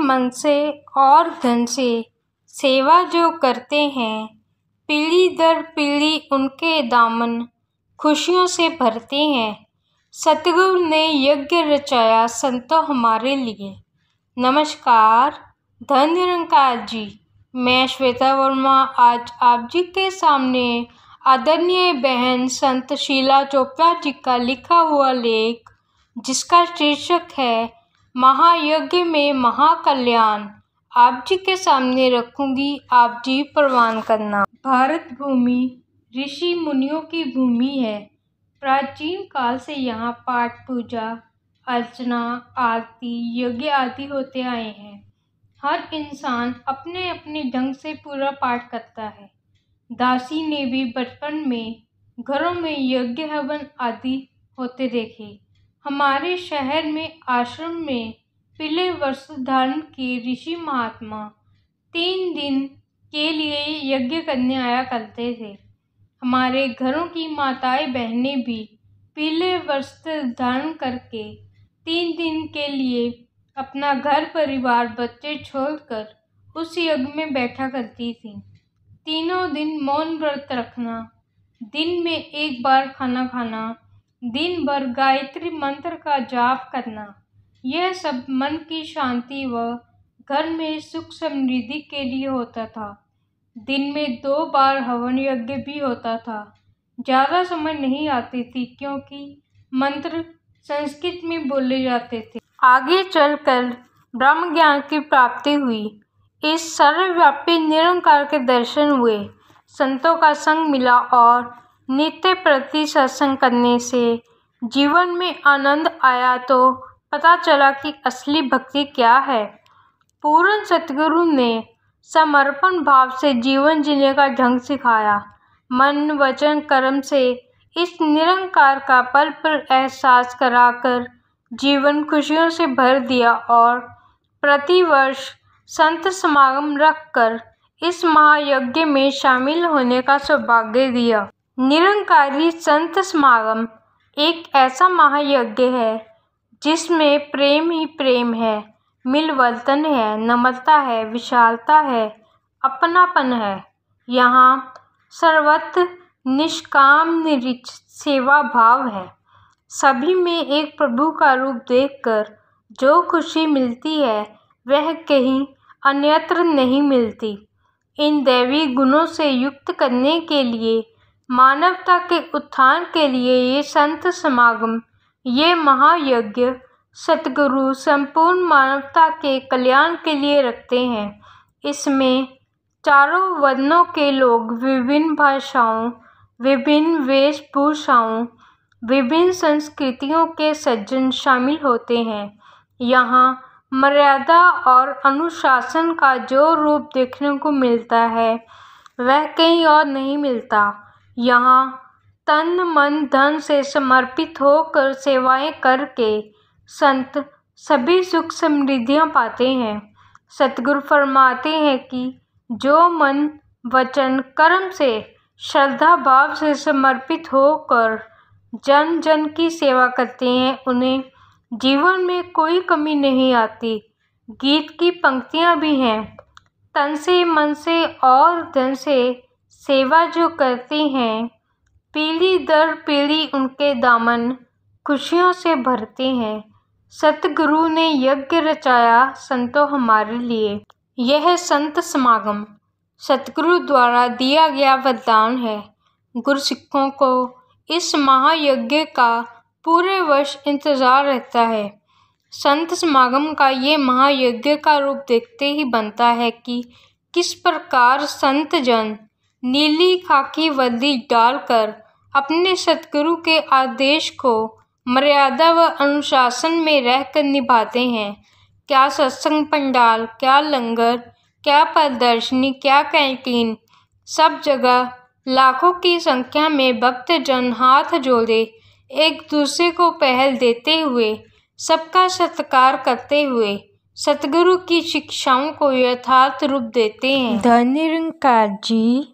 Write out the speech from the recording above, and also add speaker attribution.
Speaker 1: मन से और धन से सेवा जो करते हैं, पीढ़ी दर पीढ़ी उनके दामन खुशियों से भरते हैं। सतगुरु ने यज्ञ रचाया संतों हमारे लिए। नमस्कार, धन निरंकार जी। मैं श्वेता वर्मा आज आप जी के सामने आदरणीय बहन संत शीला चोपड़ा जी का लिखा हुआ लेख, जिसका शीर्षक है महायज्ञ में महाकल्याण, आप जी के सामने रखूंगी। आप जी प्रवान करना। भारत भूमि ऋषि मुनियों की भूमि है। प्राचीन काल से यहाँ पाठ, पूजा, अर्चना, आरती, यज्ञ आदि होते आए हैं। हर इंसान अपने अपने ढंग से पूरा पाठ करता है। दासी ने भी बचपन में घरों में यज्ञ हवन आदि होते देखे। हमारे शहर में आश्रम में पीले वस्त्र धारण किए ऋषि महात्मा 3 दिन के लिए यज्ञ करने आया करते थे। हमारे घरों की माताएं बहनें भी पीले वस्त्र धारण करके 3 दिन के लिए अपना घर परिवार बच्चे छोड़कर उस यज्ञ में बैठा करती थी। तीनों दिन मौन व्रत रखना, दिन में एक बार खाना खाना, दिन भर गायत्री मंत्र का जाप करना, यह सब मन की शांति व घर में सुख समृद्धि के लिए होता था। दिन में 2 बार हवन यज्ञ भी होता था। ज़्यादा समय नहीं आती थी क्योंकि मंत्र संस्कृत में बोले जाते थे। आगे चलकर ब्रह्म ज्ञान की प्राप्ति हुई। इस सर्वव्यापी निरंकार के दर्शन हुए, संतों का संग मिला और नित्य प्रति सत्संग करने से जीवन में आनंद आया तो पता चला कि असली भक्ति क्या है। पूर्ण सतगुरु ने समर्पण भाव से जीवन जीने का ढंग सिखाया। मन, वचन, कर्म से इस निरंकार का पल पल एहसास कराकर जीवन खुशियों से भर दिया और प्रतिवर्ष संत समागम रखकर इस महायज्ञ में शामिल होने का सौभाग्य दिया। निरंकारी संत समागम एक ऐसा महायज्ञ है जिसमें प्रेम ही प्रेम है, मिलवर्तन है, नम्रता है, विशालता है, अपनापन है। यहाँ सर्वत्र निष्काम निरीक्ष सेवा भाव है। सभी में एक प्रभु का रूप देखकर जो खुशी मिलती है वह कहीं अन्यत्र नहीं मिलती। इन दैवी गुणों से युक्त करने के लिए, मानवता के उत्थान के लिए ये संत समागम, ये महायज्ञ सतगुरु संपूर्ण मानवता के कल्याण के लिए रखते हैं। इसमें चारों वर्णों के लोग, विभिन्न भाषाओं, विभिन्न वेशभूषाओं, विभिन्न संस्कृतियों के सज्जन शामिल होते हैं। यहाँ मर्यादा और अनुशासन का जो रूप देखने को मिलता है वह कहीं और नहीं मिलता। यहाँ तन मन धन से समर्पित होकर सेवाएं करके संत सभी सुख समृद्धियां पाते हैं। सतगुरु फरमाते हैं कि जो मन, वचन, कर्म से श्रद्धा भाव से समर्पित होकर जन जन की सेवा करते हैं, उन्हें जीवन में कोई कमी नहीं आती। गीत की पंक्तियां भी हैं। तन से, मन से और धन से सेवा जो करते हैं, पीढ़ी दर पीढ़ी उनके दामन खुशियों से भरते हैं। सतगुरु ने यज्ञ रचाया संतों हमारे लिए। यह संत समागम सतगुरु द्वारा दिया गया वरदान है। गुरसिखों को इस महायज्ञ का पूरे वर्ष इंतजार रहता है। संत समागम का ये महायज्ञ का रूप देखते ही बनता है कि किस प्रकार संत जन नीली खाकी वर्दी डालकर अपने सतगुरु के आदेश को मर्यादा व अनुशासन में रहकर निभाते हैं। क्या सत्संग पंडाल, क्या लंगर, क्या प्रदर्शनी, क्या कैंटीन, सब जगह लाखों की संख्या में भक्तजन हाथ जोड़े एक दूसरे को पहल देते हुए, सबका सत्कार करते हुए सतगुरु की शिक्षाओं को यथार्थ रूप देते हैं। धन निरंकार जी।